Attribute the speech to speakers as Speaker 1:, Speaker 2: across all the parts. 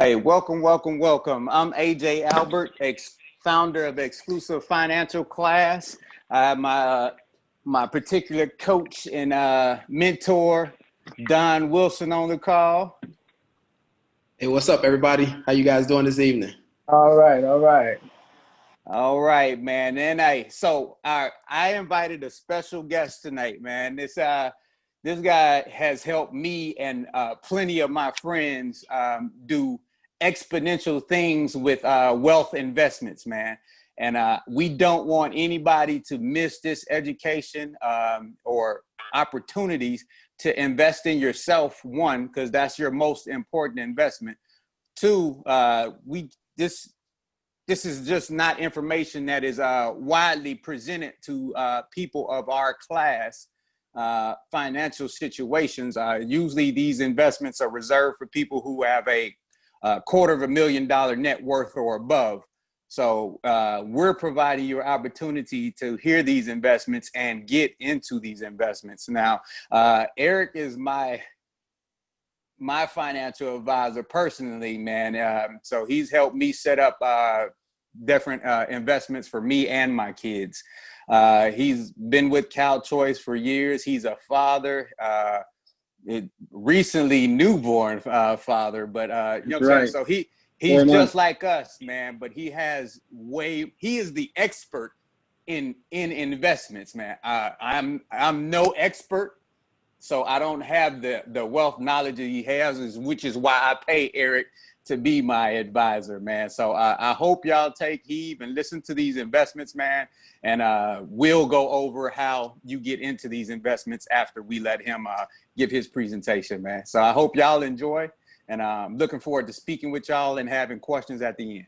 Speaker 1: Hey, welcome, welcome, welcome. I'm AJ Albert, founder of Exclusive Financial Class. I have my particular coach and mentor, Don Wilson, on the call.
Speaker 2: Hey, what's up, everybody? How you guys doing this evening?
Speaker 3: All right.
Speaker 1: All right, man. And I invited a special guest tonight, man. This guy has helped me and plenty of my friends do exponential things with wealth investments, man. And we don't want anybody to miss this education or opportunities to invest in yourself. One, because that's your most important investment. Two, this is just not information that is widely presented to people of our class financial situations. Usually these investments are reserved for people who have a $250,000 net worth or above. So we're providing you an opportunity to hear these investments and get into these investments. Now, Eric is my financial advisor personally, man. So he's helped me set up different investments for me and my kids. He's been with CalChoice for years. He's a father, recently newborn father, but you know what I'm saying? So he's just like us, man, but he is the expert in investments, man. I'm no expert. So I don't have the wealth knowledge that he has, which is why I pay Eric to be my advisor, man. So I hope y'all take heed and listen to these investments, man. And we'll go over how you get into these investments after we let him give his presentation, man. So I hope y'all enjoy, and I'm looking forward to speaking with y'all and having questions at the end.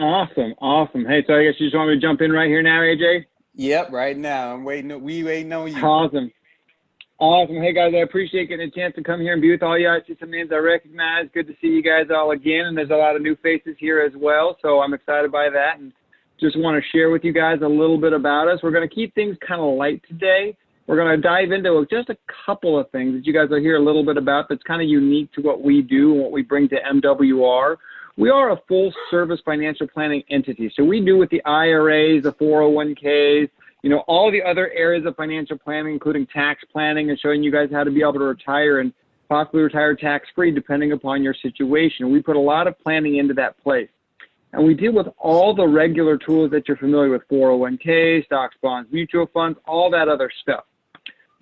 Speaker 3: Awesome. Hey, so I guess you just want me to jump in right here now, AJ?
Speaker 1: Yep, right now. We waiting on you.
Speaker 3: Awesome. Hey, guys, I appreciate getting a chance to come here and be with all you. I see some names I recognize. Good to see you guys all again. And there's a lot of new faces here as well. So I'm excited by that. And just want to share with you guys a little bit about us. We're going to keep things kind of light today. We're going to dive into just a couple of things that you guys will hear a little bit about that's kind of unique to what we do and what we bring to MWR. We are a full-service financial planning entity. So we do with the IRAs, the 401ks, all the other areas of financial planning, including tax planning and showing you guys how to be able to retire and possibly retire tax-free depending upon your situation. We put a lot of planning into that place. And we deal with all the regular tools that you're familiar with, 401ks, stocks, bonds, mutual funds, all that other stuff.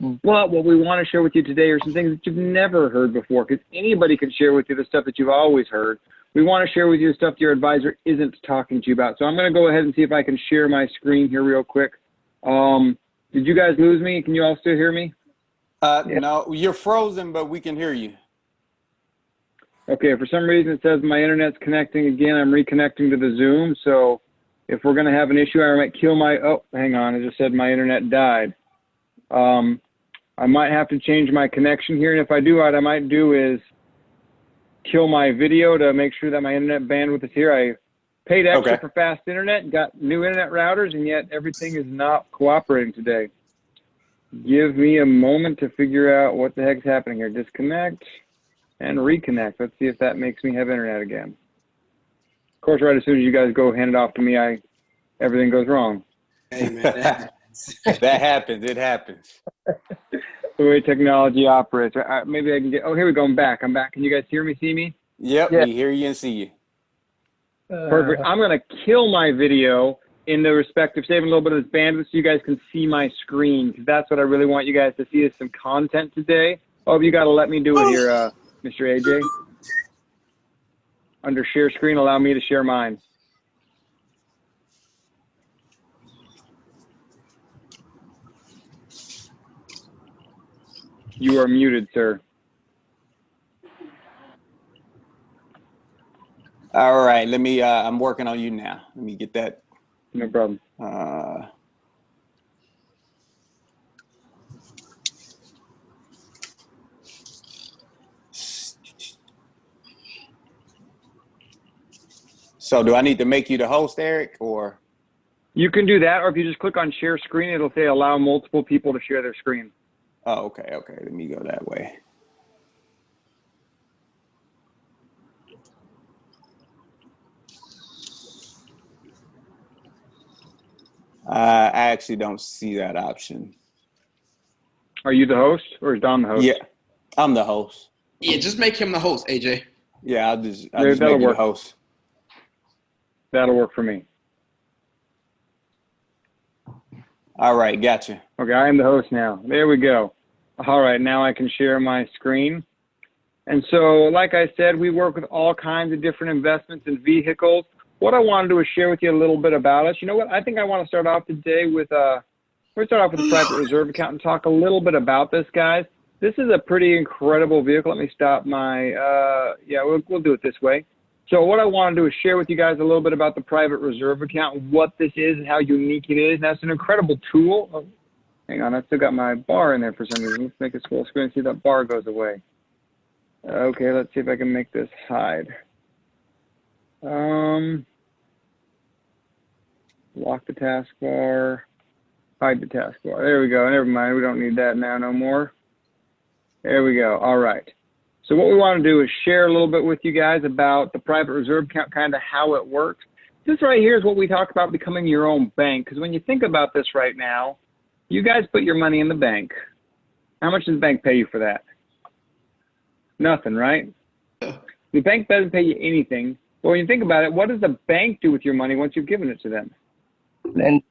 Speaker 3: But what we want to share with you today are some things that you've never heard before, because anybody can share with you the stuff that you've always heard. We want to share with you the stuff your advisor isn't talking to you about. So I'm going to go ahead and see if I can share my screen here real quick. Did you guys lose me? Can you all still hear me?
Speaker 1: No, you're frozen, but we can hear you.
Speaker 3: Okay, for some reason it says my internet's connecting again. I'm reconnecting to the Zoom. So if we're going to have an issue, I might kill hang on. It just said my internet died. I might have to change my connection here. And if I do, what I might do is kill my video to make sure that my internet bandwidth is here. I paid extra for fast internet, got new internet routers, and yet everything is not cooperating today. Give me a moment to figure out what the heck's happening here. Disconnect and reconnect. Let's see if that makes me have internet again. Of course, right as soon as you guys go hand it off to me, everything goes wrong.
Speaker 2: Hey, man, that happens.
Speaker 1: That happens. It happens.
Speaker 3: The way technology operates. Maybe I can get, here we go. I'm back. Can you guys hear me, see me?
Speaker 1: Yep, yeah. We hear you and see you.
Speaker 3: Perfect. I'm going to kill my video in the respect of saving a little bit of this bandwidth so you guys can see my screen, because that's what I really want you guys to see is some content today. Oh, you got to let me do it here, Mr. AJ. Under share screen, allow me to share mine. You are muted, sir.
Speaker 1: All right, let me, I'm working on you now. Let me get that.
Speaker 3: No problem.
Speaker 1: So do I need to make you the host, Eric, or?
Speaker 3: You can do that, or if you just click on share screen, it'll say allow multiple people to share their screen.
Speaker 1: Oh, okay. Let me go that way. I actually don't see that option.
Speaker 3: Are you the host or is Don the host?
Speaker 1: Yeah, I'm the host.
Speaker 2: Yeah, just make him the host, AJ.
Speaker 1: Yeah, I'll just
Speaker 3: That'll
Speaker 1: make you the
Speaker 3: work.
Speaker 1: host.
Speaker 3: That'll work for me.
Speaker 1: All right, gotcha.
Speaker 3: Okay, I am the host now. There we go. All right, now I can share my screen. And so, like I said, we work with all kinds of different investments and vehicles. What I want to do is share with you a little bit about us. You know what? I think I want to start off today with a private reserve account and talk a little bit about this, guys. This is a pretty incredible vehicle. Let me stop my, we'll do it this way. So what I want to do is share with you guys a little bit about the private reserve account, what this is and how unique it is. Now, it's an incredible tool. Oh, hang on, I still got my bar in there for some reason. Let's make it full screen and see if that bar goes away. Okay, let's see if I can make this hide. Lock the taskbar, hide the taskbar. There we go. Never mind. We don't need that now no more. There we go. All right. So what we want to do is share a little bit with you guys about the private reserve account, kind of how it works. This right here is what we talk about becoming your own bank. Because when you think about this right now, you guys put your money in the bank. How much does the bank pay you for that? Nothing, right? The bank doesn't pay you anything. But when you think about it, what does the bank do with your money once you've given it to them?
Speaker 1: And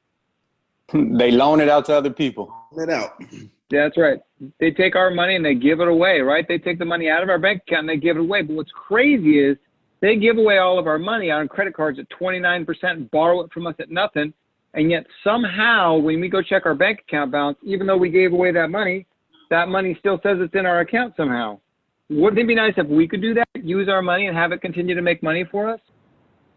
Speaker 1: they loan it out to other people.
Speaker 2: Let out.
Speaker 3: That's right. They take our money and they give it away, right? They take the money out of our bank account and they give it away. But what's crazy is they give away all of our money on credit cards at 29%, borrow it from us at nothing. And yet somehow when we go check our bank account balance, even though we gave away that money still says it's in our account somehow. Wouldn't it be nice if we could do that, use our money and have it continue to make money for us?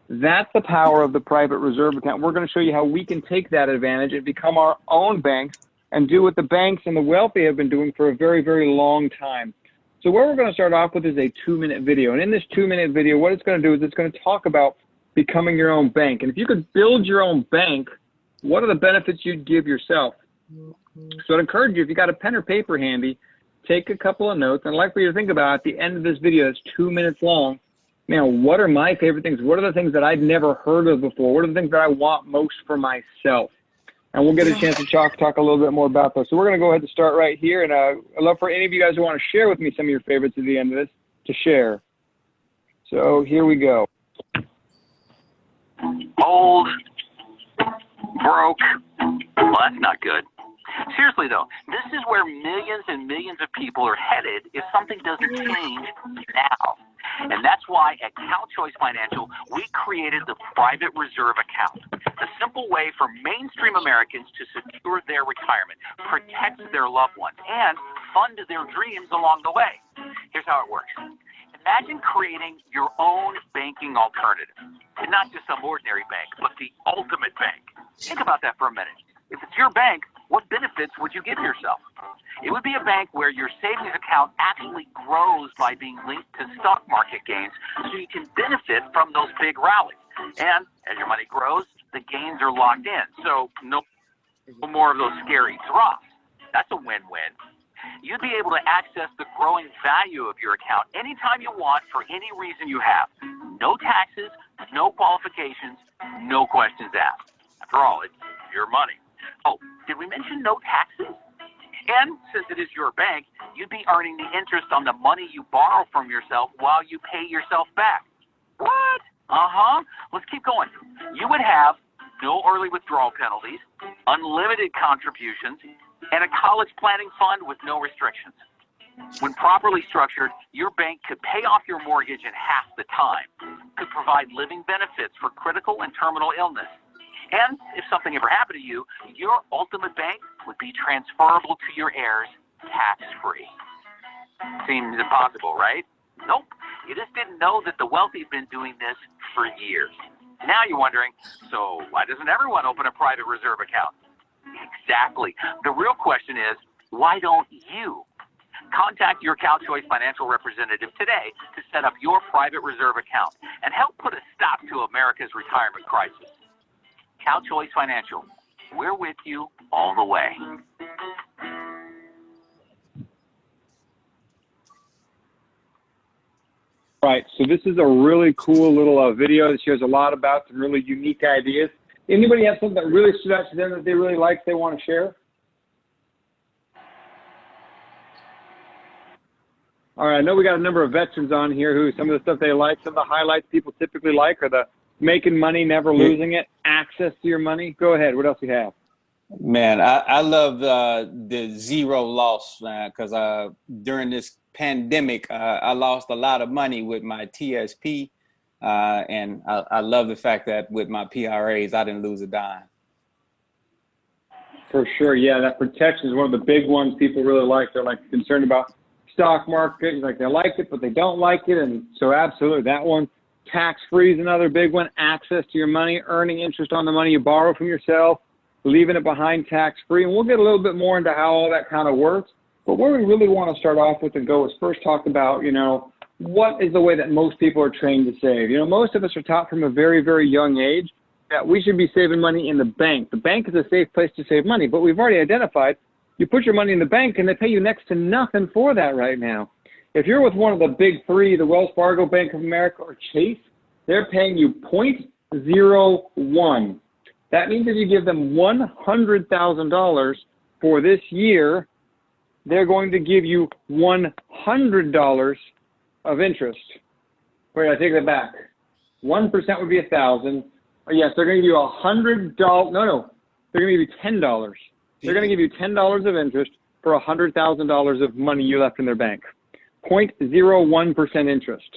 Speaker 3: That's the power of the private reserve account. We're going to show you how we can take that advantage and become our own banks and do what the banks and the wealthy have been doing for a very, very long time. So what we're going to start off with is a 2-minute video. And in this 2-minute video, what it's going to do is it's going to talk about becoming your own bank. And if you could build your own bank, what are the benefits you'd give yourself? So I'd encourage you, if you got a pen or paper handy, take a couple of notes. And I'd like for you to think about at the end of this video, it's 2 minutes long. Now, what are my favorite things? What are the things that I'd never heard of before? What are the things that I want most for myself? And we'll get a chance to talk a little bit more about those. So we're going to go ahead and start right here. And I'd love for any of you guys who want to share with me some of your favorites at the end of this to share. So here we go.
Speaker 4: Old, broke, well, that's not good. Seriously, though, this is where millions and millions of people are headed if something doesn't change now. And that's why at CalChoice Financial, we created the private reserve account, a simple way for mainstream Americans to secure their retirement, protect their loved ones, and fund their dreams along the way. Here's how it works. Imagine creating your own banking alternative, and not just some ordinary bank, but the ultimate bank. Think about that for a minute. If it's your bank, what benefits would you give yourself? It would be a bank where your savings account actually grows by being linked to stock market gains, so you can benefit from those big rallies. And as your money grows, the gains are locked in, so no more of those scary drops. That's a win-win. You'd be able to access the growing value of your account anytime you want for any reason you have. No taxes, no qualifications, no questions asked. After all, it's your money. Oh, did we mention no taxes? And since it is your bank, you'd be earning the interest on the money you borrow from yourself while you pay yourself back. What? Let's keep going. You would have no early withdrawal penalties, unlimited contributions, and a college planning fund with no restrictions. When properly structured, your bank could pay off your mortgage in half the time, could provide living benefits for critical and terminal illness. And if something ever happened to you, your ultimate bank would be transferable to your heirs tax-free. Seems impossible, right? Nope. You just didn't know that the wealthy have been doing this for years. Now you're wondering, so why doesn't everyone open a private reserve account? Exactly. The real question is, why don't you? Contact your CalChoice financial representative today to set up your private reserve account and help put a stop to America's retirement crisis. CalChoice Financial, we're with you all the way. All
Speaker 3: right, so this is a really cool little video that shares a lot about some really unique ideas. Anybody have something that really stood out to them that they really liked, they want to share? All right, I know we got a number of veterans on here who some of the stuff they like, some of the highlights people typically like are the making money, never losing it, access to your money. Go ahead. What else do you have?
Speaker 1: Man, I love the zero loss, man, because during this pandemic, I lost a lot of money with my TSP, and I love the fact that with my PRAs, I didn't lose a dime.
Speaker 3: For sure, yeah, that protection is one of the big ones people really like. They're like concerned about stock market, like they like it, but they don't like it, and so absolutely that one. Tax-free is another big one. Access to your money, earning interest on the money you borrow from yourself, leaving it behind tax-free, and we'll get a little bit more into how all that kind of works. But where we really want to start off with and go is first talk about, what is the way that most people are trained to save. Most of us are taught from a very, very young age that we should be saving money in the bank. The bank is a safe place to save money, but we've already identified you put your money in the bank and they pay you next to nothing for that right now. If you're with one of the big three, the Wells Fargo, Bank of America, or Chase, they're paying you 0.01. That means if you give them $100,000 for this year, they're going to give you $100 of interest. Wait, I take that back. 1% would be 1,000. Oh, yes, they're going to give you $100. No, they're going to give you $10. They're going to give you $10 of interest for $100,000 of money you left in their bank. 0.01% interest.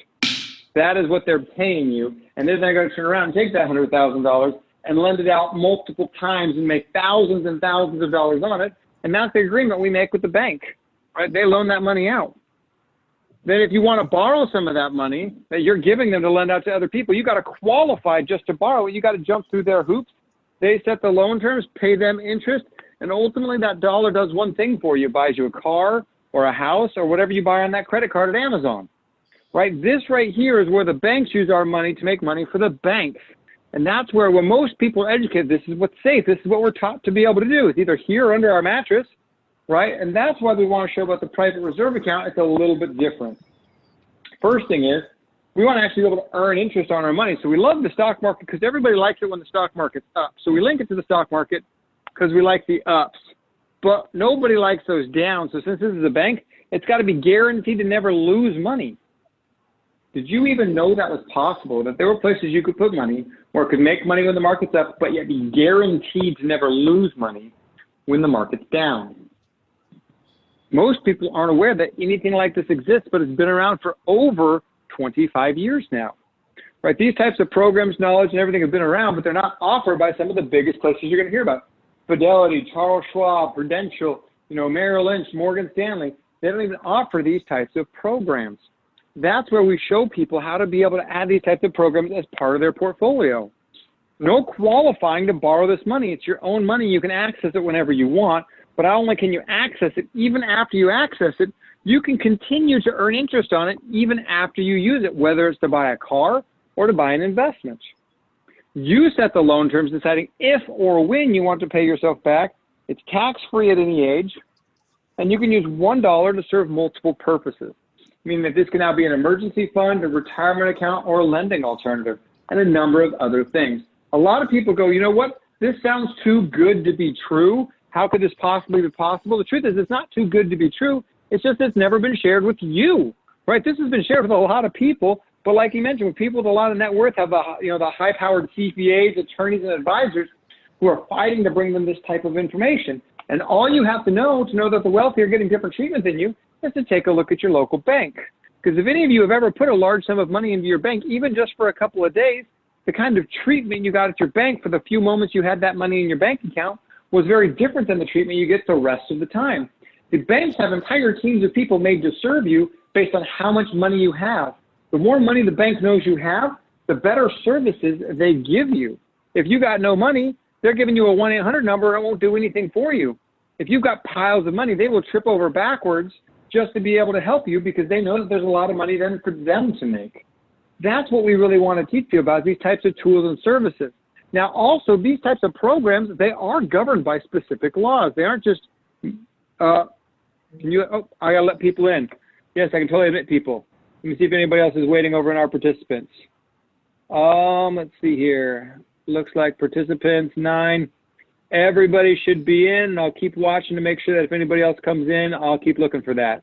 Speaker 3: That is what they're paying you, and then they're going to turn around and take that $100,000 and lend it out multiple times and make thousands and thousands of dollars on it, and that's the agreement we make with the bank, right? They loan that money out. Then if you want to borrow some of that money that you're giving them to lend out to other people, you got to qualify just to borrow it. You got to jump through their hoops. They set the loan terms, pay them interest, and ultimately that dollar does one thing for you. It buys you a car or a house or whatever you buy on that credit card at Amazon, right? This right here is where the banks use our money to make money for the banks. And that's where when most people are educated, this is what's safe. This is what we're taught to be able to do. It's either here or under our mattress, right? And that's why we want to show about the private reserve account. It's a little bit different. First thing is we want to actually be able to earn interest on our money. So we love the stock market because everybody likes it when the stock market's up. So we link it to the stock market because we like the ups. But nobody likes those downs. So since this is a bank, it's got to be guaranteed to never lose money. Did you even know that was possible, that there were places you could put money or could make money when the market's up, but yet be guaranteed to never lose money when the market's down? Most people aren't aware that anything like this exists, but it's been around for over 25 years now, right? These types of programs, knowledge, and everything have been around, but they're not offered by some of the biggest places you're going to hear about. Fidelity, Charles Schwab, Prudential, Merrill Lynch, Morgan Stanley. They don't even offer these types of programs. That's where we show people how to be able to add these types of programs as part of their portfolio. No qualifying to borrow this money. It's your own money. You can access it whenever you want, but not only can you access it, even after you access it, you can continue to earn interest on it even after you use it, whether it's to buy a car or to buy an investment. You set the loan terms deciding if or when you want to pay yourself back. It's tax-free at any age, and you can use $1 to serve multiple purposes, meaning that this can now be an emergency fund, a retirement account, or a lending alternative, and a number of other things. A lot of people go, you know what? This sounds too good to be true. How could this possibly be possible? The truth is it's not too good to be true. It's just it's never been shared with you, right? This has been shared with a lot of people, but like you mentioned, with people with a lot of net worth have the high-powered CPAs, attorneys, and advisors who are fighting to bring them this type of information. And all you have to know that the wealthy are getting different treatment than you is to take a look at your local bank. Because if any of you have ever put a large sum of money into your bank, even just for a couple of days, the kind of treatment you got at your bank for the few moments you had that money in your bank account was very different than the treatment you get the rest of the time. The banks have entire teams of people made to serve you based on how much money you have. The more money the bank knows you have, the better services they give you. If you got no money, they're giving you a 1-800 number and it won't do anything for you. If you've got piles of money, they will trip over backwards just to be able to help you because they know that there's a lot of money then for them to make. That's what we really want to teach you about, these types of tools and services. Now, also, these types of programs, they are governed by specific laws. They aren't just, I got to let people in. Yes, I can totally admit people. Let me see if anybody else is waiting over in our participants. Let's see here. Looks like participants 9. Everybody should be in. I'll keep watching to make sure that if anybody else comes in, I'll keep looking for that.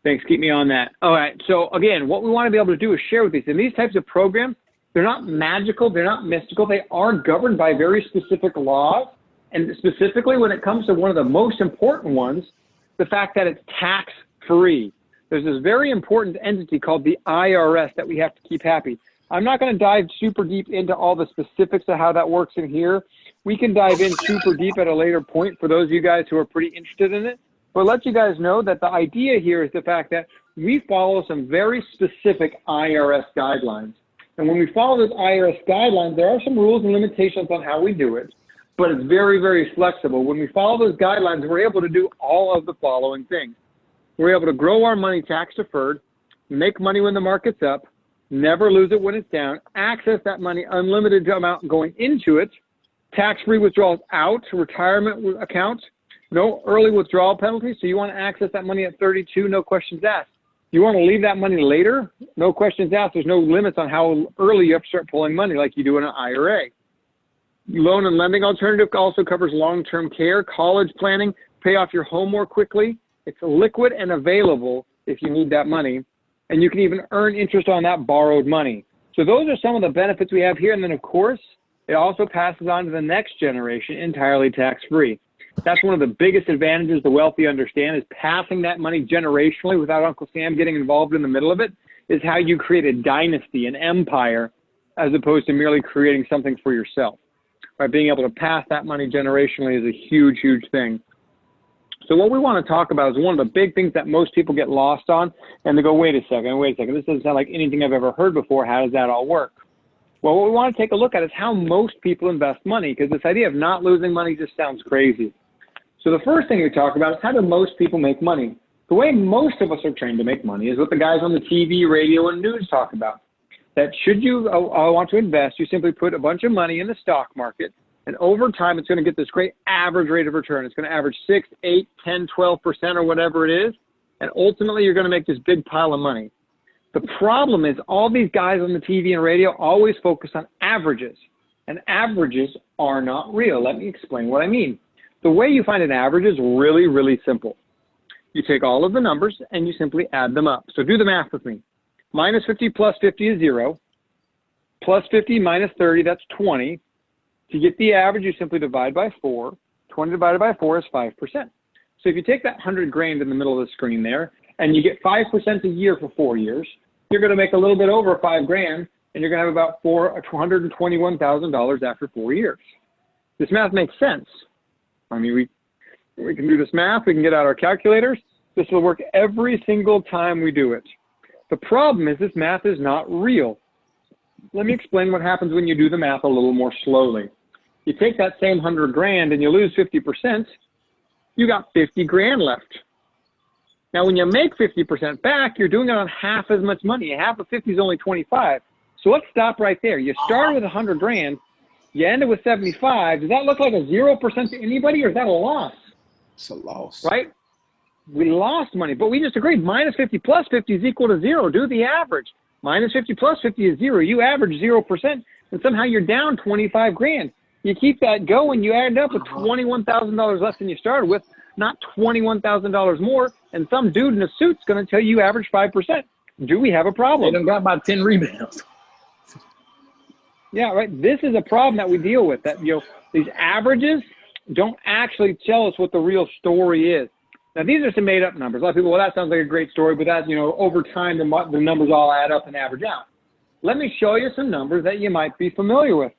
Speaker 3: Thanks. Keep me on that. All right. So again, what we want to be able to do is share with these. And these types of programs, they're not magical. They're not mystical. They are governed by very specific laws. And specifically when it comes to one of the most important ones, the fact that it's tax-free. There's this very important entity called the IRS that we have to keep happy. I'm not going to dive super deep into all the specifics of how that works in here. We can dive in super deep at a later point for those of you guys who are pretty interested in it. But let you guys know that the idea here is the fact that we follow some very specific IRS guidelines. And when we follow those IRS guidelines, there are some rules and limitations on how we do it, but it's very, very flexible. When we follow those guidelines, we're able to do all of the following things. We're able to grow our money tax deferred, make money when the market's up, never lose it when it's down, access that money unlimited amount going into it, tax-free withdrawals out, retirement accounts, no early withdrawal penalties. So you want to access that money at 32, no questions asked. You want to leave that money later, no questions asked. There's no limits on how early you have to start pulling money like you do in an IRA. Loan and lending alternative also covers long-term care, college planning, pay off your home more quickly. It's liquid and available if you need that money. And you can even earn interest on that borrowed money. So those are some of the benefits we have here. And then, of course, it also passes on to the next generation entirely tax-free. That's one of the biggest advantages the wealthy understand, is passing that money generationally without Uncle Sam getting involved in the middle of it is how you create a dynasty, an empire, as opposed to merely creating something for yourself. By being able to pass that money generationally is a huge, huge thing. So what we want to talk about is one of the big things that most people get lost on, and they go, wait a second, this doesn't sound like anything I've ever heard before. How does that all work? Well, what we want to take a look at is how most people invest money, because this idea of not losing money just sounds crazy. So the first thing we talk about is how do most people make money? The way most of us are trained to make money is what the guys on the TV, radio, and news talk about. That should you want to invest, you simply put a bunch of money in the stock market, and over time it's going to get this great average rate of return. It's going to average 6, 8, 10, 12% or whatever it is, and ultimately you're going to make this big pile of money. The problem is all these guys on the TV and radio always focus on averages, and averages are not real. Let me explain what I mean. The way you find an average is really, really simple. You take all of the numbers and you simply add them up. So do the math with me. Minus 50 plus 50 is 0. Plus 50 minus 30, that's 20. To get the average, you simply divide by 4. 20 divided by 4 is 5%. So if you take that 100 grand in the middle of the screen there and you get 5% a year for 4 years, you're going to make a little bit over 5 grand and you're going to have about $221,000 after 4 years. This math makes sense. I mean, we can do this math. We can get out our calculators. This will work every single time we do it. The problem is this math is not real. Let me explain what happens when you do the math a little more slowly. You take that same 100 grand and you lose 50%, you got 50 grand left. Now, when you make 50% back, you're doing it on half as much money. Half of 50 is only 25. So let's stop right there. You started with 100 grand. You ended with 75. Does that look like a 0% to anybody, or is that a loss?
Speaker 2: It's a loss.
Speaker 3: Right? We lost money, but we just agreed minus 50 plus 50 is equal to 0. Do the average. Minus 50 plus 50 is 0. You average 0%, and somehow you're down 25 grand. You keep that going, you end up with $21,000 less than you started with, not $21,000 more, and some dude in a suit's going to tell you average 5%. Do we have a problem?
Speaker 2: They done got about 10 rebounds.
Speaker 3: Yeah, right. This is a problem that we deal with, that, these averages don't actually tell us what the real story is. Now, these are some made-up numbers. A lot of people, well, that sounds like a great story, but that, over time, the numbers all add up and average out. Let me show you some numbers that you might be familiar with.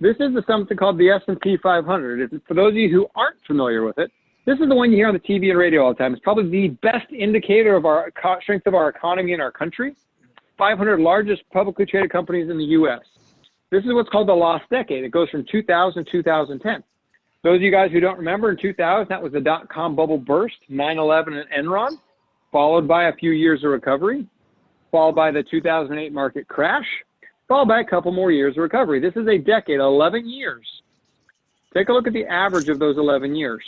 Speaker 3: This is something called the S&P 500. For those of you who aren't familiar with it, this is the one you hear on the TV and radio all the time. It's probably the best indicator of our strength of our economy in our country. 500 largest publicly traded companies in the U.S. This is what's called the lost decade. It goes from 2000 to 2010. Those of you guys who don't remember, in 2000, that was the dot-com bubble burst, 9/11 and Enron, followed by a few years of recovery, followed by the 2008 market crash, followed by a couple more years of recovery. This is a decade, 11 years. Take a look at the average of those 11 years.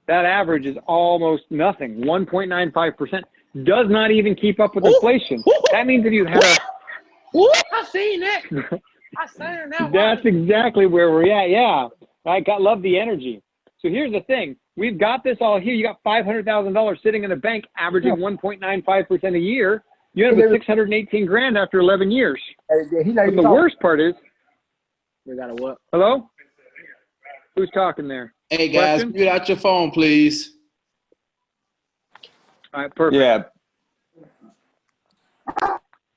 Speaker 3: That average is almost nothing, 1.95%. Does not even keep up with inflation. That means if you had
Speaker 2: Ooh, I seen that. I seen that.
Speaker 3: That's exactly where we're at. Yeah, love the energy. So here's the thing: we've got this all here. You got $500,000 sitting in a bank, averaging 1.95% a year. You end up with $618,000 after 11 years. But the worst part is,
Speaker 2: We got a what?
Speaker 3: hello? Who's talking there?
Speaker 2: Hey guys,
Speaker 3: Question?
Speaker 2: mute out your phone, please.
Speaker 3: All right, perfect.
Speaker 1: Yeah.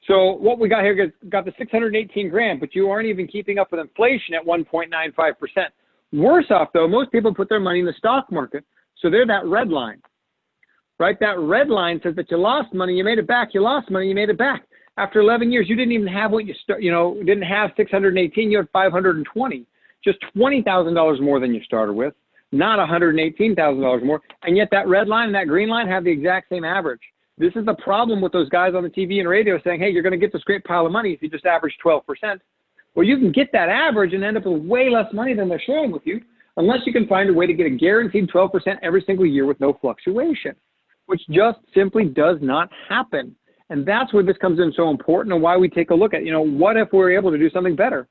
Speaker 3: So what we got here, got the $618,000, but you aren't even keeping up with inflation at 1.95%. Worse off though, most people put their money in the stock market. So they're that red line, right? That red line says that you lost money, you made it back, you lost money, you made it back. After 11 years, you didn't even have what you didn't have 618, you had 520, just $20,000 more than you started with, not $118,000 more. And yet that red line and that green line have the exact same average. This is the problem with those guys on the TV and radio saying, hey, you're going to get this great pile of money if you just average 12%. Well, you can get that average and end up with way less money than they're sharing with you, unless you can find a way to get a guaranteed 12% every single year with no fluctuation, which just simply does not happen. And that's where this comes in so important and why we take a look at, what if we were able to do something better?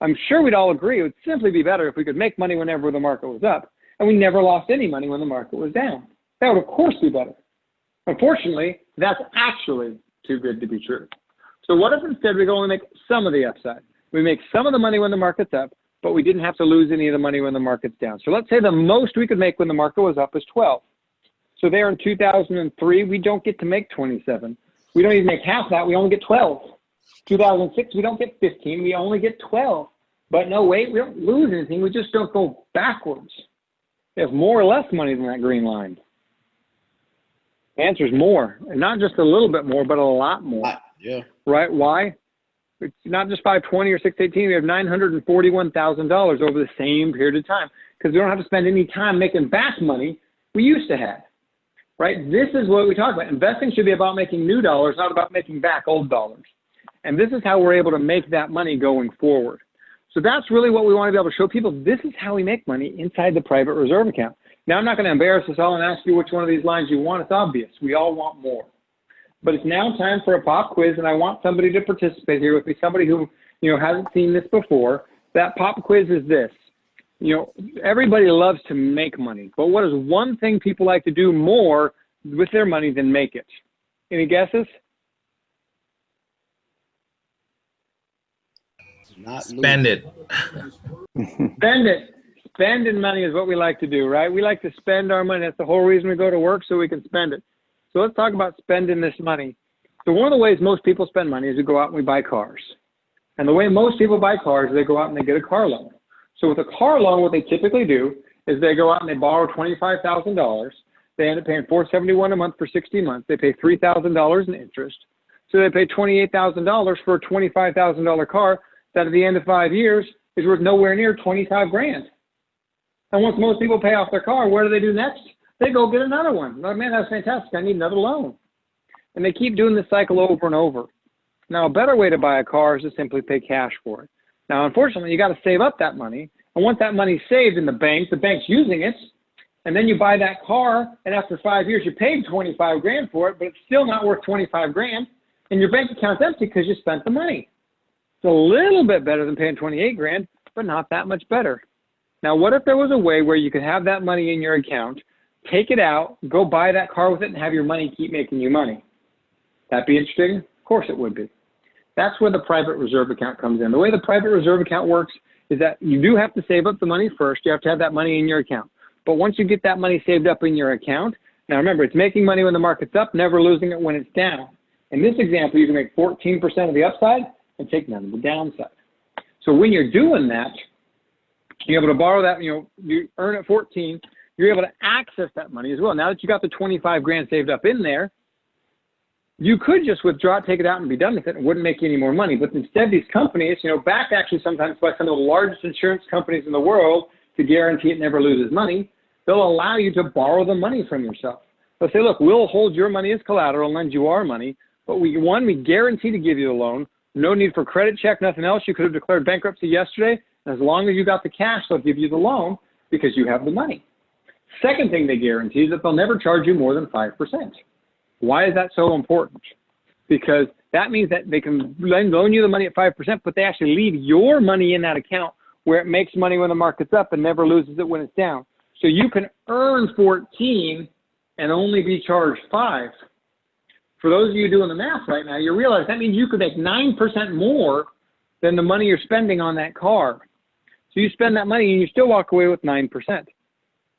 Speaker 3: I'm sure we'd all agree it would simply be better if we could make money whenever the market was up and we never lost any money when the market was down. That would, of course, be better. Unfortunately, that's actually too good to be true. So what if instead we go and make some of the upside? We make some of the money when the market's up, but we didn't have to lose any of the money when the market's down. So let's say the most we could make when the market was up is 12. So there in 2003, we don't get to make 27. We don't even make half that. We only get 12. 2006, we don't get 15. We only get 12. But no, wait, we don't lose anything. We just don't go backwards. We have more or less money than that green line. The answer is more, and not just a little bit more, but a lot more.
Speaker 2: Yeah.
Speaker 3: Right? Why? It's not just 520 or 618. We have $941,000 over the same period of time because we don't have to spend any time making back money we used to have. Right? This is what we talk about. Investing should be about making new dollars, not about making back old dollars. And this is how we're able to make that money going forward. So that's really what we want to be able to show people. This is how we make money inside the private reserve account. Now, I'm not going to embarrass us all and ask you which one of these lines you want. It's obvious. We all want more. But it's now time for a pop quiz, and I want somebody to participate here with me, somebody who hasn't seen this before. That pop quiz is this. Everybody loves to make money, but what is one thing people like to do more with their money than make it? Any guesses?
Speaker 5: Spend it.
Speaker 3: Spend it. Spending money is what we like to do, right? We like to spend our money. That's the whole reason we go to work, so we can spend it. So let's talk about spending this money. So one of the ways most people spend money is we go out and we buy cars. And the way most people buy cars is they go out and they get a car loan. So with a car loan, what they typically do is they go out and they borrow $25,000. They end up paying $471 a month for 60 months. They pay $3,000 in interest. So they pay $28,000 for a $25,000 car that at the end of 5 years is worth nowhere near $25,000. And once most people pay off their car, what do? Next? They go get another one. Like, man, that's fantastic. I need another loan. And they keep doing this cycle over and over. Now, a better way to buy a car is to simply pay cash for it. Now, unfortunately, you got to save up that money. And once that money's saved in the bank's using it. And then you buy that car, and after 5 years, you paid $25,000 for it, but it's still not worth $25,000. And your bank account's empty because you spent the money. It's a little bit better than paying $28,000, but not that much better. Now, what if there was a way where you could have that money in your account, take it out, go buy that car with it, and have your money keep making you money? That'd be interesting? Of course it would be. That's where the private reserve account comes in. The way the private reserve account works is that you do have to save up the money first. You have to have that money in your account. But once you get that money saved up in your account, now remember, it's making money when the market's up, never losing it when it's down. In this example, you can make 14% of the upside and take none of the downside. So when you're doing that, you're able to borrow that, you earn at 14, you're able to access that money as well. Now that you got the $25,000 saved up in there, you could just withdraw it, take it out, and be done with it. It wouldn't make you any more money. But instead, these companies, backed actually sometimes by some of the largest insurance companies in the world to guarantee it never loses money, they'll allow you to borrow the money from yourself. They'll say, look, we'll hold your money as collateral and lend you our money, but we guarantee to give you the loan. No need for credit check, nothing else. You could have declared bankruptcy yesterday. And as long as you got the cash, they'll give you the loan because you have the money. Second thing they guarantee is that they'll never charge you more than 5%. Why is that so important? Because That means that they can loan you the money at 5%, but they actually leave your money in that account where it makes money when the market's up and never loses it when it's down. So you can earn 14 and only be charged 5. For those of you doing the math right now, you realize that means you could make 9% more than the money you're spending on that car. So you spend that money and you still walk away with 9%.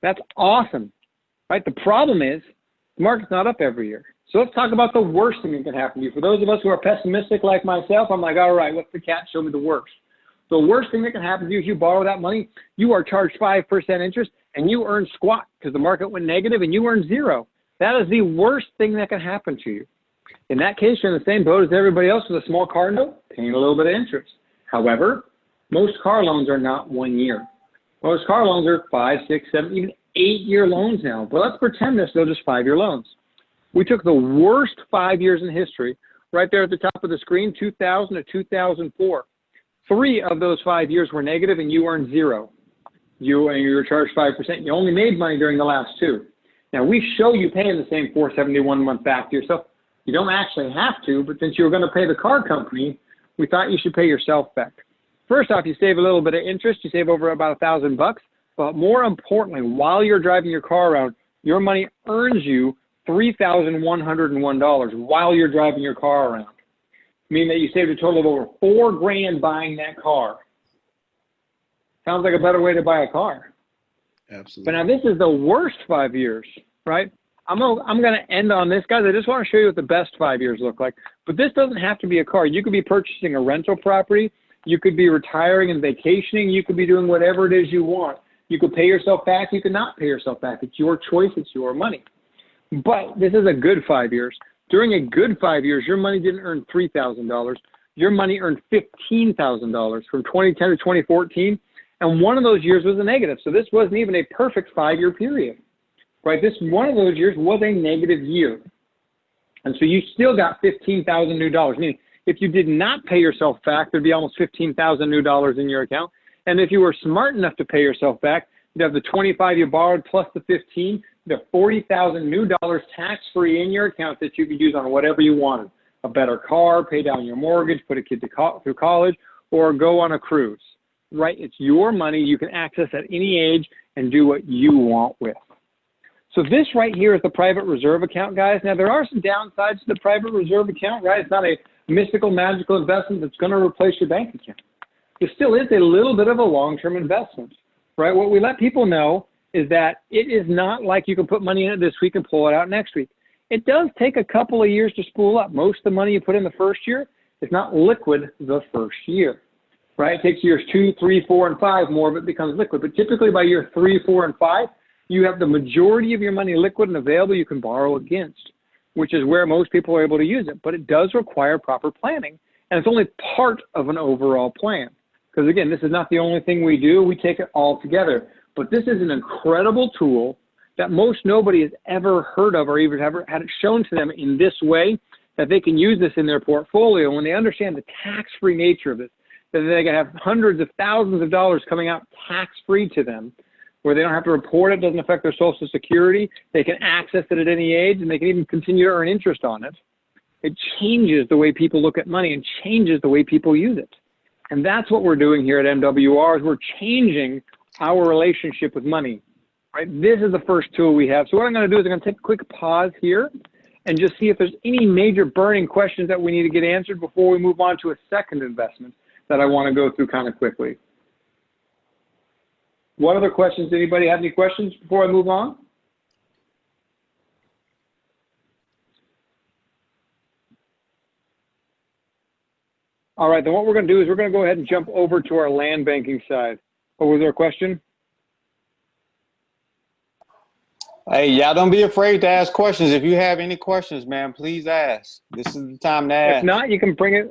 Speaker 3: That's awesome, right? The problem is the market's not up every year. So let's talk about the worst thing that can happen to you. For those of us who are pessimistic like myself, I'm like, all right, what's the catch? Show me the worst. The worst thing that can happen to you is you borrow that money, you are charged 5% interest, and you earn squat because the market went negative and you earn 0. That is the worst thing that can happen to you. In that case, you're in the same boat as everybody else with a small car note, paying a little bit of interest. However, most car loans are not 1 year. Most car loans are 5, 6, 7, even 8-year loans now. But let's pretend they're still just 5-year loans. We took the worst 5 years in history, right there at the top of the screen, 2000 to 2004. 3 of those 5 years were negative and you earned 0. You were charged 5%. You only made money during the last 2. Now, we show you paying the same $471 a month back to yourself. You don't actually have to, but since you were going to pay the car company, we thought you should pay yourself back. First off, you save a little bit of interest. You save over about $1,000. But more importantly, while you're driving your car around, your money earns you $3,101 while you're driving your car around. Meaning that you saved a total of over $4,000 buying that car. Sounds like a better way to buy a car.
Speaker 2: Absolutely.
Speaker 3: But now this is the worst 5 years, right? I'm going to end on this, guys. I just want to show you what the best 5 years look like. But this doesn't have to be a car. You could be purchasing a rental property. You could be retiring and vacationing. You could be doing whatever it is you want. You could pay yourself back. You could not pay yourself back. It's your choice. It's your money. But this is a good 5 years. During a good 5 years, your money didn't earn $3,000. Your money earned $15,000 from 2010 to 2014. And one of those years was a negative. So this wasn't even a perfect 5-year period. Right, this one of those years was a negative year. And so you still got $15,000 new dollars. Meaning, if you did not pay yourself back, there'd be almost $15,000 new dollars in your account. And if you were smart enough to pay yourself back, you'd have the 25 you borrowed plus the 15, you'd have $40,000 new dollars tax-free in your account that you could use on whatever you wanted. A better car, pay down your mortgage, put a kid through college, or go on a cruise. Right, it's your money. You can access at any age and do what you want with. So this right here is the private reserve account, guys. Now, there are some downsides to the private reserve account, right? It's not a mystical, magical investment that's going to replace your bank account. There still is a little bit of a long-term investment, right? What we let people know is that it is not like you can put money in it this week and pull it out next week. It does take a couple of years to spool up. Most of the money you put in the first year is not liquid the first year, right? It takes years 2, 3, 4, and 5, more of it becomes liquid. But typically by year 3, 4, and 5, you have the majority of your money liquid and available you can borrow against, which is where most people are able to use it. But it does require proper planning, and it's only part of an overall plan. Because, again, this is not the only thing we do. We take it all together. But this is an incredible tool that most nobody has ever heard of or even ever had it shown to them in this way, that they can use this in their portfolio. When they understand the tax-free nature of it, that they can have hundreds of thousands of dollars coming out tax-free to them, where they don't have to report it, doesn't affect their Social Security, they can access it at any age, and they can even continue to earn interest on it. It changes the way people look at money and changes the way people use it. And that's what we're doing here at MWR, is we're changing our relationship with money. Right? This is the first tool we have. So what I'm going to do is I'm going to take a quick pause here and just see if there's any major burning questions that we need to get answered before we move on to a second investment that I want to go through kind of quickly. What other questions? Anybody have any questions before I move on? All right, then what we're going to do is we're going to go ahead and jump over to our land banking side. Oh, was there a question?
Speaker 1: Hey, y'all don't be afraid to ask questions. If you have any questions, man, please ask. This is the time to ask.
Speaker 3: If not, you can bring it.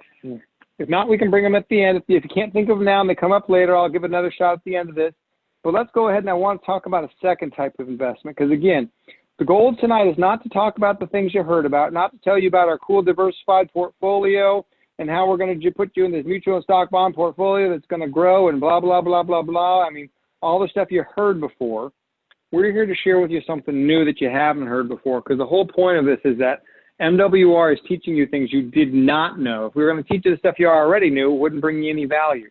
Speaker 3: If not, we can bring them at the end. If you can't think of them now and they come up later, I'll give another shot at the end of this. But let's go ahead, and I want to talk about a second type of investment, because again, the goal tonight is not to talk about the things you heard about, not to tell you about our cool diversified portfolio and how we're going to put you in this mutual and stock bond portfolio that's going to grow and blah, blah, blah, blah, blah. I mean, all the stuff you heard before. We're here to share with you something new that you haven't heard before, because the whole point of this is that MWR is teaching you things you did not know. If we were going to teach you the stuff you already knew, it wouldn't bring you any value.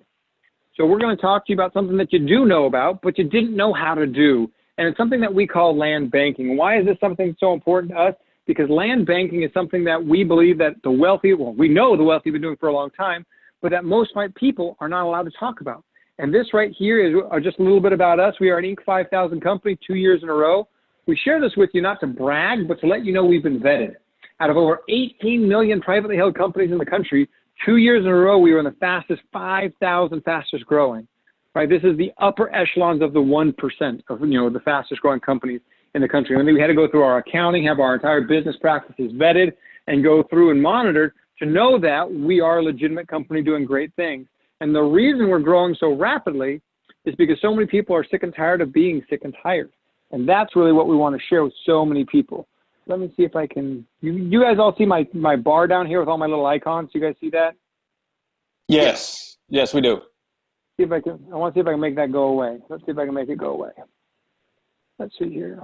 Speaker 3: So we're going to talk to you about something that you do know about, but you didn't know how to do. And it's something that we call land banking. Why is this something so important to us? Because land banking is something that we believe that the wealthy, well, we know the wealthy have been doing for a long time, but that most people are not allowed to talk about. And this right here is just a little bit about us. We are an Inc. 5000 company 2 years in a row. We share this with you not to brag, but to let you know we've been vetted. Out of over 18 million privately held companies in the country, 2 years in a row, we were in the fastest 5,000 fastest growing. Right? This is the upper echelons of the 1% of, the fastest growing companies in the country. And then we had to go through our accounting, have our entire business practices vetted, and go through and monitored to know that we are a legitimate company doing great things. And the reason we're growing so rapidly is because so many people are sick and tired of being sick and tired. And that's really what we want to share with so many people. Let me see if I can, you guys all see my bar down here with all my little icons? You guys see that?
Speaker 1: Yes. Yes, we do.
Speaker 3: See if I want to see if I can make that go away. Let's see if I can make it go away. Let's see here.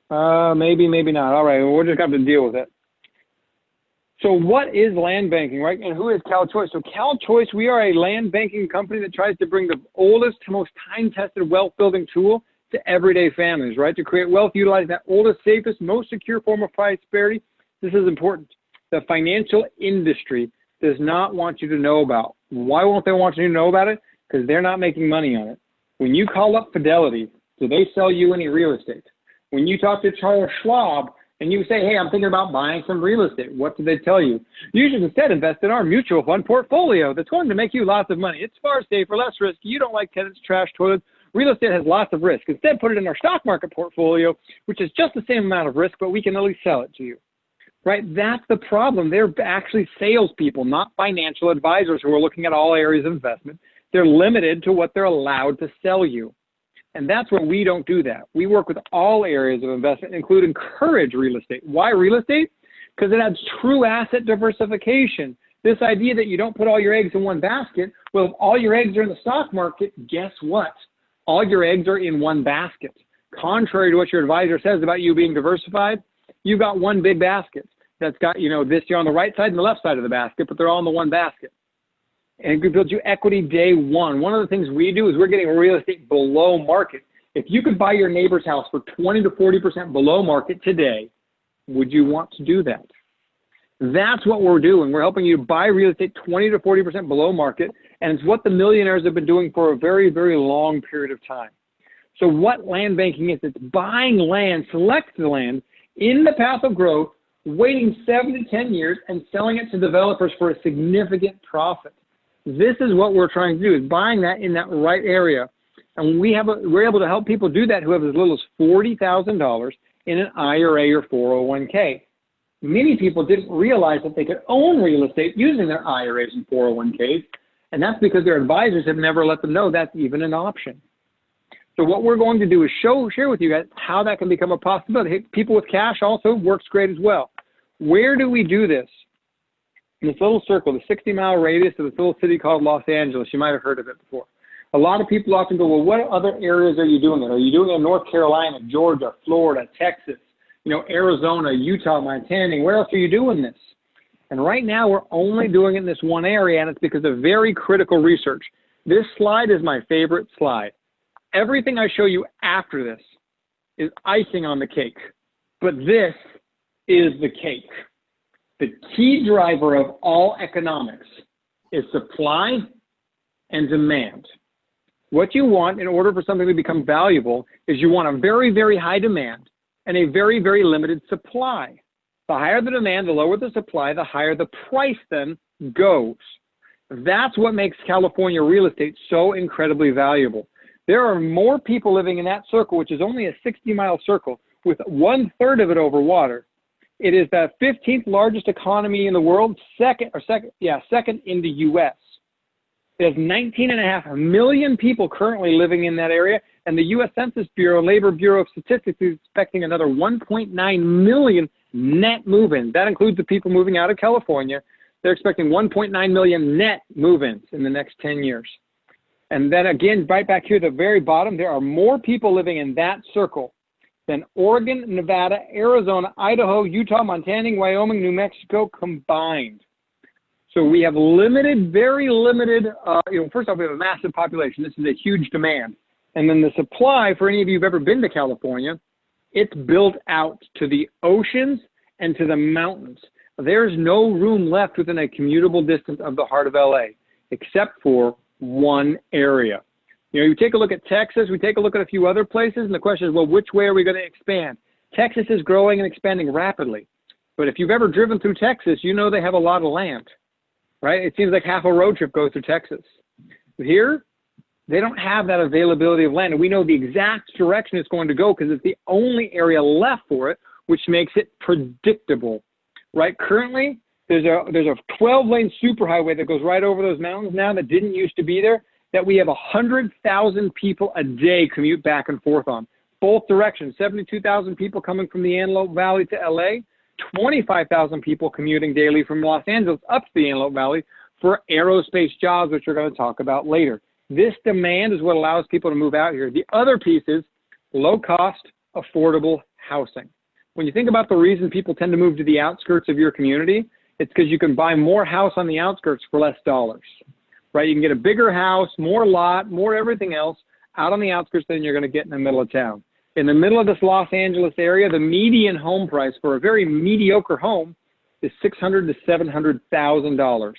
Speaker 3: Maybe, maybe not. All right, well, we're just going to have to deal with it. So what is land banking, right? And who is CalChoice? So CalChoice, we are a land banking company that tries to bring the oldest, most time-tested wealth-building tool to everyday families, right? To create wealth utilizing that oldest, safest, most secure form of prosperity. This is important. The financial industry does not want you to know about. Why won't they want you to know about it? Because they're not making money on it. When you call up Fidelity, do they sell you any real estate? When you talk to Charles Schwab and you say, hey, I'm thinking about buying some real estate, what do they tell you? You should instead invest in our mutual fund portfolio that's going to make you lots of money. It's far safer, less risky. You don't like tenants, trash, toilets. Real estate has lots of risk. Instead, put it in our stock market portfolio, which is just the same amount of risk, but we can at least sell it to you. Right? That's the problem. They're actually salespeople, not financial advisors who are looking at all areas of investment. They're limited to what they're allowed to sell you. And that's where we don't do that. We work with all areas of investment, including encourage real estate. Why real estate? Because it adds true asset diversification. This idea that you don't put all your eggs in one basket. Well, if all your eggs are in the stock market, guess what? All your eggs are in one basket. Contrary to what your advisor says about you being diversified, you've got one big basket that's got, this year on the right side and the left side of the basket, but they're all in the one basket. And it builds you equity day one. One of the things we do is we're getting real estate below market. If you could buy your neighbor's house for 20 to 40% below market today, would you want to do that? That's what we're doing. We're helping you buy real estate 20 to 40% below market, and it's what the millionaires have been doing for a very, very long period of time. So what land banking is, it's buying land, select the land in the path of growth, waiting 7 to 10 years, and selling it to developers for a significant profit. This is what we're trying to do, is buying that in that right area. And we're able to help people do that who have as little as $40,000 in an IRA or 401k. Many people didn't realize that they could own real estate using their IRAs and 401ks, and that's because their advisors have never let them know that's even an option. So what we're going to do is share with you guys how that can become a possibility. People with cash also works great as well. Where do we do this? In this little circle, the 60-mile radius of this little city called Los Angeles. You might have heard of it before. A lot of people often go, well, what other areas are you doing it? Are you doing it in North Carolina, Georgia, Florida, Texas, Arizona, Utah, Montana? Where else are you doing this? And right now, we're only doing it in this one area, and it's because of very critical research. This slide is my favorite slide. Everything I show you after this is icing on the cake, but this is the cake. The key driver of all economics is supply and demand. What you want in order for something to become valuable is you want a very, very high demand and a very, very limited supply. The higher the demand, the lower the supply, the higher the price then goes. That's what makes California real estate so incredibly valuable. There are more people living in that circle, which is only a 60-mile circle, with 1/3 of it over water. It is the 15th largest economy in the world, second in the U.S. There's 19.5 million people currently living in that area, and the U.S. Census Bureau, Labor Bureau of Statistics is expecting another 1.9 million net move-ins. That includes the people moving out of California. They're expecting 1.9 million net move-ins in the next 10 years. And then again, right back here at the very bottom, there are more people living in that circle than Oregon, Nevada, Arizona, Idaho, Utah, Montana, Wyoming, New Mexico combined. So we have limited, very limited, first off, we have a massive population. This is a huge demand. And then the supply, for any of you who've ever been to California, it's built out to the oceans and to the mountains. There's no room left within a commutable distance of the heart of LA, except for one area. You take a look at Texas, we take a look at a few other places, and the question is, well, which way are we going to expand? Texas is growing and expanding rapidly. But if you've ever driven through Texas, you know they have a lot of land, right? It seems like half a road trip goes through Texas. Here, they don't have that availability of land, and we know the exact direction it's going to go because it's the only area left for it, which makes it predictable, right? Currently, there's a 12-lane superhighway that goes right over those mountains now that didn't used to be there, that we have 100,000 people a day commute back and forth on. Both directions, 72,000 people coming from the Antelope Valley to LA, 25,000 people commuting daily from Los Angeles up to the Antelope Valley for aerospace jobs, which we're going to talk about later. This demand is what allows people to move out here. The other piece is low-cost, affordable housing. When you think about the reason people tend to move to the outskirts of your community, it's because you can buy more house on the outskirts for less dollars, right? You can get a bigger house, more lot, more everything else out on the outskirts than you're going to get in the middle of town. In the middle of this Los Angeles area, the median home price for a very mediocre home is $600,000 to $700,000.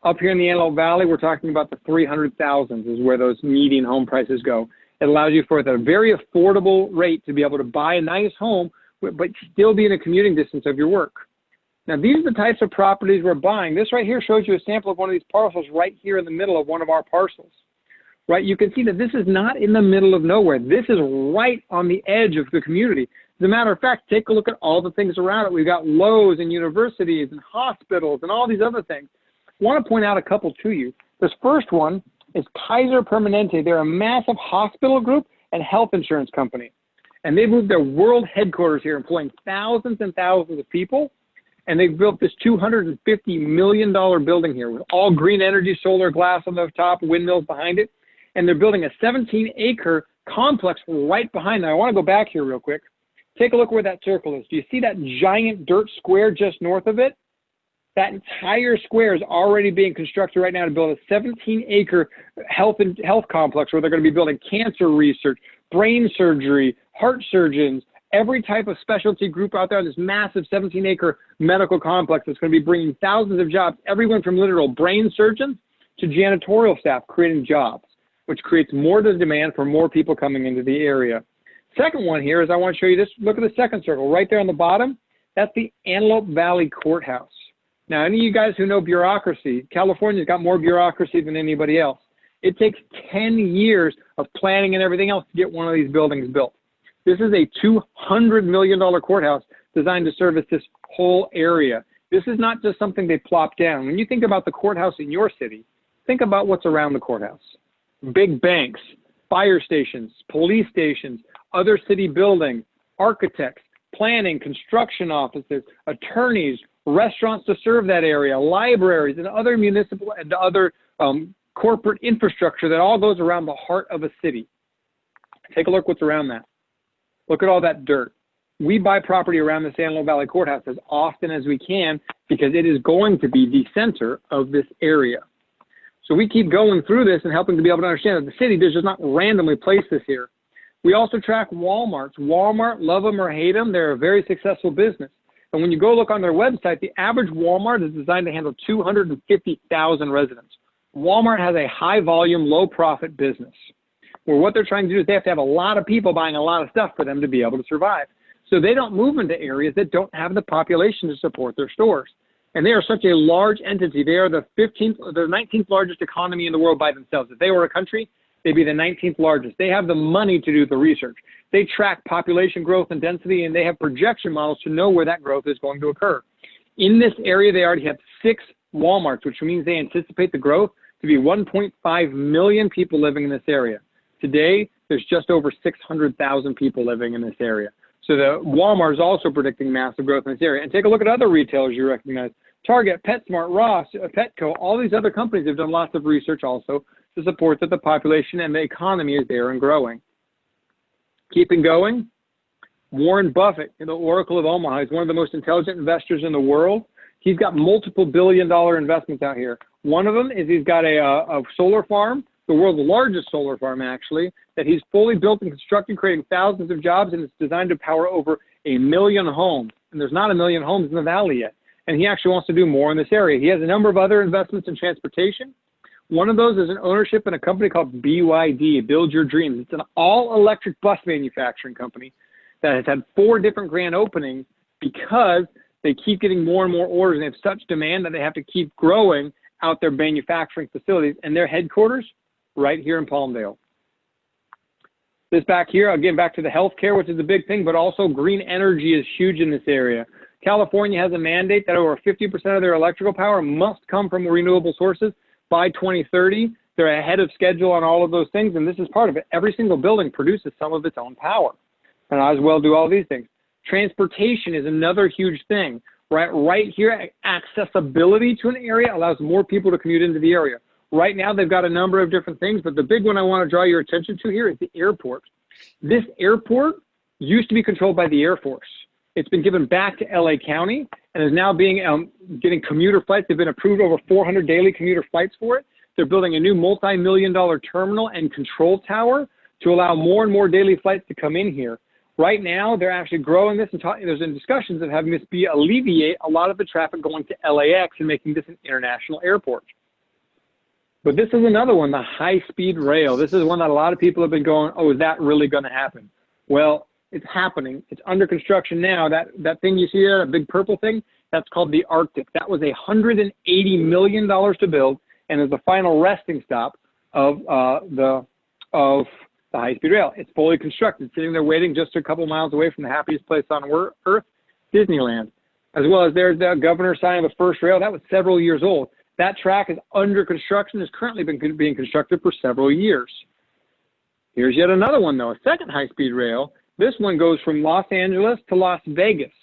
Speaker 3: Up here in the Antelope Valley, we're talking about the 300,000s is where those median home prices go. It allows you for a very affordable rate to be able to buy a nice home, but still be in a commuting distance of your work. Now, these are the types of properties we're buying. This right here shows you a sample of one of these parcels right here in the middle of one of our parcels, right? You can see that this is not in the middle of nowhere. This is right on the edge of the community. As a matter of fact, take a look at all the things around it. We've got Lowe's and universities and hospitals and all these other things. I want to point out a couple to you. This first one is Kaiser Permanente. They're a massive hospital group and health insurance company. And they've moved their world headquarters here, employing thousands and thousands of people. And they've built this $250 million building here with all green energy, solar glass on the top, windmills behind it. And they're building a 17-acre complex right behind them. I want to go back here real quick. Take a look where that circle is. Do you see that giant dirt square just north of it? That entire square is already being constructed right now to build a 17-acre health complex where they're going to be building cancer research, brain surgery, heart surgeons, every type of specialty group out there in this massive 17-acre medical complex that's going to be bringing thousands of jobs, everyone from literal brain surgeons to janitorial staff, creating jobs, which creates more demand for more people coming into the area. Second one here is I want to show you this. Look at the second circle right there on the bottom. That's the Antelope Valley Courthouse. Now, any of you guys who know bureaucracy, California's got more bureaucracy than anybody else. It takes 10 years of planning and everything else to get one of these buildings built. This is a $200 million courthouse designed to service this whole area. This is not just something they plop down. When you think about the courthouse in your city, think about what's around the courthouse. Big banks, fire stations, police stations, other city buildings, architects, planning, construction offices, attorneys, restaurants to serve that area, libraries, and other municipal and other corporate infrastructure that all goes around the heart of a city. Take a look what's around that. Look at all that dirt. We buy property around the Antelope Valley Courthouse as often as we can because it is going to be the center of this area. So we keep going through this and helping to be able to understand that the city does just not randomly place this here. We also track Walmarts. Walmart, love them or hate them, they're a very successful business. And when you go look on their website, the average Walmart is designed to handle 250,000 residents. Walmart has a high volume, low profit business where what they're trying to do is they have to have a lot of people buying a lot of stuff for them to be able to survive. So they don't move into areas that don't have the population to support their stores. And they are such a large entity. They are the 19th largest economy in the world by themselves. If they were a country, they'd be the 19th largest. They have the money to do the research. They track population growth and density, and they have projection models to know where that growth is going to occur. In this area, they already have 6 Walmarts, which means they anticipate the growth to be 1.5 million people living in this area. Today, there's just over 600,000 people living in this area. So the Walmart is also predicting massive growth in this area. And take a look at other retailers you recognize. Target, PetSmart, Ross, Petco, all these other companies have done lots of research also to support that the population and the economy is there and growing. Keeping going, Warren Buffett, the Oracle of Omaha, is one of the most intelligent investors in the world. He's got multiple billion-dollar investments out here. One of them is he's got a solar farm, the world's largest solar farm, actually, that he's fully built and constructed, creating thousands of jobs, and it's designed to power over 1 million homes. And there's not 1 million homes in the valley yet. And he actually wants to do more in this area. He has a number of other investments in transportation. One of those is an ownership in a company called BYD, Build Your Dreams. It's an all-electric bus manufacturing company that has had 4 different grand openings because they keep getting more and more orders, and they have such demand that they have to keep growing out their manufacturing facilities, and their headquarters right here in Palmdale. This back here, again, back to the healthcare, which is a big thing, but also green energy is huge in this area. California has a mandate that over 50% of their electrical power must come from renewable sources by 2030. They're ahead of schedule on all of those things, and this is part of it. Every single building produces some of its own power, and I as well do all these things. Transportation is another huge thing. Right here, accessibility to an area allows more people to commute into the area. Right now, they've got a number of different things, but the big one I want to draw your attention to here is the airport. This airport used to be controlled by the Air Force. It's been given back to LA County and is now being getting commuter flights. They've been approved over 400 daily commuter flights for it. They're building a new multi-million-dollar terminal and control tower to allow more and more daily flights to come in here. Right now, they're actually growing this and there's in discussions of having this alleviate a lot of the traffic going to LAX and making this an international airport. But this is another one, the high-speed rail. This is one that a lot of people have been going, oh, is that really going to happen? Well, it's happening. It's under construction now. That thing you see there, that big purple thing, that's called the Arctic. That was $180 million to build and is the final resting stop of the high-speed rail. It's fully constructed, sitting there waiting just a couple miles away from the happiest place on earth, Disneyland. As well as there's the governor signing the first rail. That was several years old. That track is under construction, has currently been being constructed for several years. Here's yet another one, though, a second high-speed rail. This one goes from Los Angeles to Las Vegas,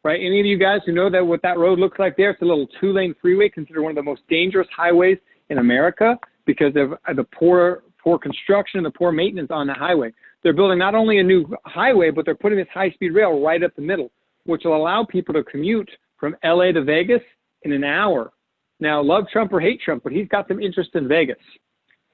Speaker 3: right? Any of you guys who know that what that road looks like there, it's a little 2-lane freeway, considered one of the most dangerous highways in America because of the poor construction and the poor maintenance on the highway. They're building not only a new highway, but they're putting this high-speed rail right up the middle, which will allow people to commute from LA to Vegas in an hour. Now, love Trump or hate Trump, but he's got some interest in Vegas.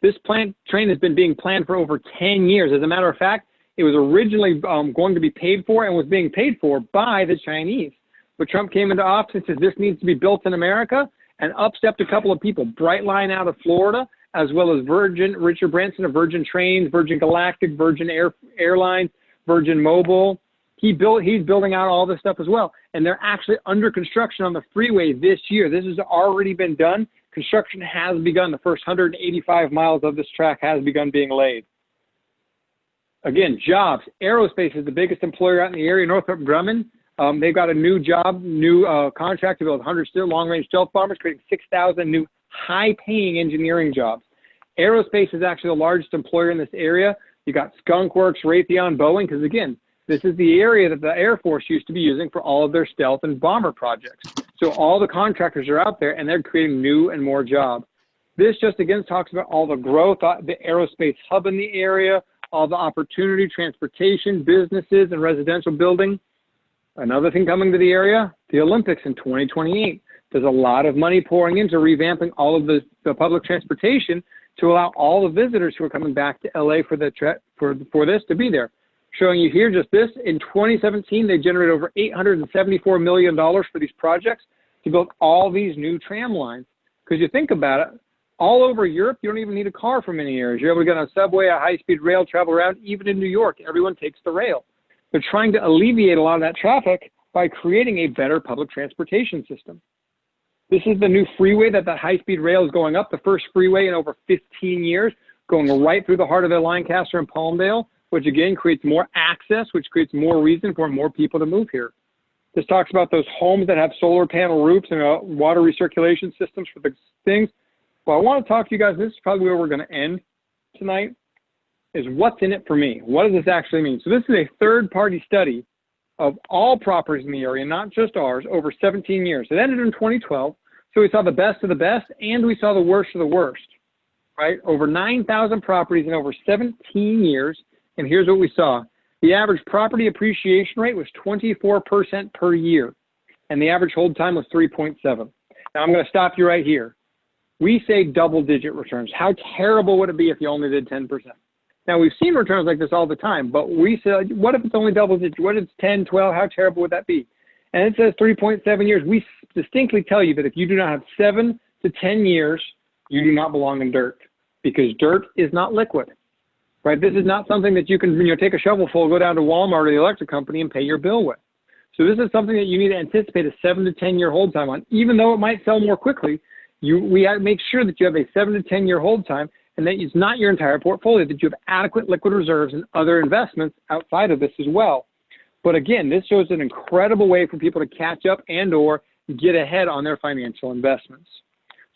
Speaker 3: This train has been being planned for over 10 years. As a matter of fact, it was originally going to be paid for and was being paid for by the Chinese. But Trump came into office and said, this needs to be built in America, and up stepped a couple of people, Brightline out of Florida, as well as Richard Branson of Virgin Trains, Virgin Galactic, Virgin Airlines, Virgin Mobile. He's building out all this stuff as well. And they're actually under construction on the freeway this year. This has already been done. Construction has begun. The first 185 miles of this track has begun being laid. Again, jobs. Aerospace is the biggest employer out in the area. Northrop Grumman, they've got a new contract to build 100 long-range stealth bombers, creating 6,000 new high-paying engineering jobs. Aerospace is actually the largest employer in this area. You got Skunk Works, Raytheon, Boeing, because again, this is the area that the Air Force used to be using for all of their stealth and bomber projects. So all the contractors are out there, and they're creating new and more jobs. This just, again, talks about all the growth, the aerospace hub in the area, all the opportunity, transportation, businesses, and residential building. Another thing coming to the area, the Olympics in 2028. There's a lot of money pouring into revamping all of the public transportation to allow all the visitors who are coming back to LA for this to be there. Showing you here just this, in 2017, they generated over $874 million for these projects to build all these new tram lines. Because you think about it, all over Europe, you don't even need a car for many areas. You're able to get on a subway, a high-speed rail, travel around. Even in New York, everyone takes the rail. They're trying to alleviate a lot of that traffic by creating a better public transportation system. This is the new freeway that high-speed rail is going up, the first freeway in over 15 years, going right through the heart of Lancaster and Palmdale, which again creates more access, which creates more reason for more people to move here. This talks about those homes that have solar panel roofs and water recirculation systems for the things. Well, I want to talk to you guys, this is probably where we're going to end tonight, is what's in it for me? What does this actually mean? So this is a third-party study of all properties in the area, not just ours, over 17 years. It ended in 2012, so we saw the best of the best, and we saw the worst of the worst, right? Over 9,000 properties in over 17 years, and here's what we saw. The average property appreciation rate was 24% per year, and the average hold time was 3.7. Now, I'm going to stop you right here. We say double-digit returns. How terrible would it be if you only did 10%? Now, we've seen returns like this all the time, but we said, what if it's only double-digit? What if it's 10, 12? How terrible would that be? And it says 3.7 years. We distinctly tell you that if you do not have 7 to 10 years, you do not belong in dirt, because dirt is not liquid, right? This is not something that you can, take a shovelful, go down to Walmart or the electric company and pay your bill with. So this is something that you need to anticipate a 7 to 10 year hold time on. Even though it might sell more quickly, we make sure that you have a 7 to 10 year hold time, and that it's not your entire portfolio, that you have adequate liquid reserves and other investments outside of this as well. But again, this shows an incredible way for people to catch up and or get ahead on their financial investments.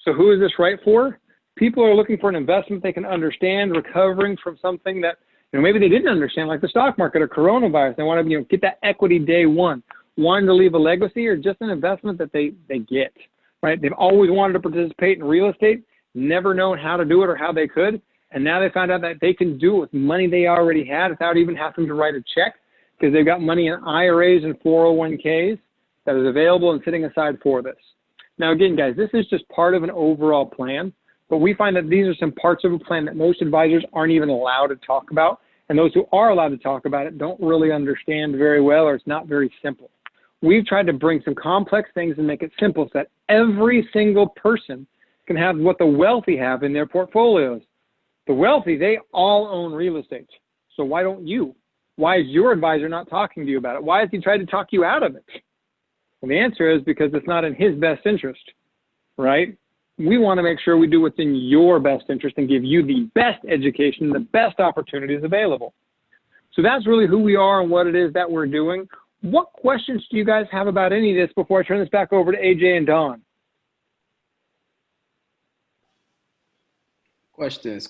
Speaker 3: So who is this right for? People are looking for an investment they can understand, recovering from something that maybe they didn't understand, like the stock market or coronavirus. They want to get that equity day one, wanting to leave a legacy, or just an investment that they get, right? They've always wanted to participate in real estate, never known how to do it or how they could, and now they found out that they can do it with money they already had without even having to write a check, because they've got money in IRAs and 401ks that is available and sitting aside for this. Now, again, guys, this is just part of an overall plan, but we find that these are some parts of a plan that most advisors aren't even allowed to talk about, and those who are allowed to talk about it don't really understand very well, or it's not very simple. We've tried to bring some complex things and make it simple so that every single person can have what the wealthy have in their portfolios. The wealthy, they all own real estate. So why don't you? Why is your advisor not talking to you about it? Why has he tried to talk you out of it? Well, the answer is because it's not in his best interest, right? We want to make sure we do what's in your best interest and give you the best education, the best opportunities available. So that's really who we are and what it is that we're doing. What questions do you guys have about any of this before I turn this back over to AJ and Don?
Speaker 2: Questions.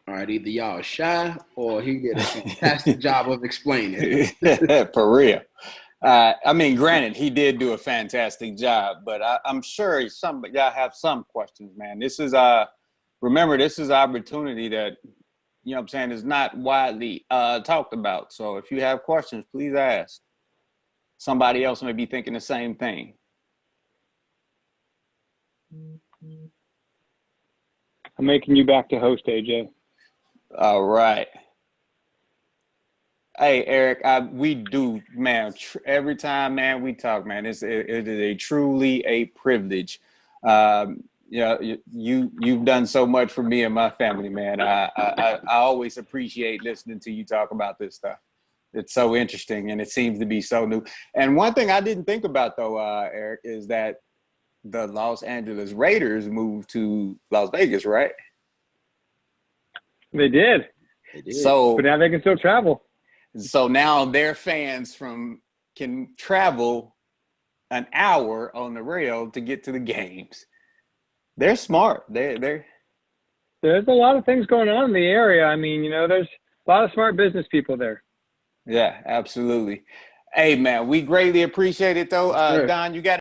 Speaker 2: All right, either y'all are shy or he did a fantastic job of explaining.
Speaker 1: For real. Granted, he did do a fantastic job, but I'm sure y'all have some questions, man. This is remember, this is opportunity that, is not widely talked about. So if you have questions, please ask. Somebody else may be thinking the same thing.
Speaker 3: I'm making you back to host, AJ.
Speaker 1: All right. Hey, Eric, we do, man, every time, man, we talk, man, it is truly a privilege. You've done so much for me and my family, man. I always appreciate listening to you talk about this stuff. It's so interesting, and it seems to be so new. And one thing I didn't think about, though, Eric, is that the Los Angeles Raiders moved to Las Vegas, right?
Speaker 3: They did.
Speaker 1: So,
Speaker 3: but now they can still travel.
Speaker 1: So now their fans can travel an hour on the rail to get to the games. They're smart. There's
Speaker 3: a lot of things going on in the area. There's a lot of smart business people there.
Speaker 1: Yeah, absolutely. Hey, man, we greatly appreciate it, though.
Speaker 2: Sure.
Speaker 1: Don, you got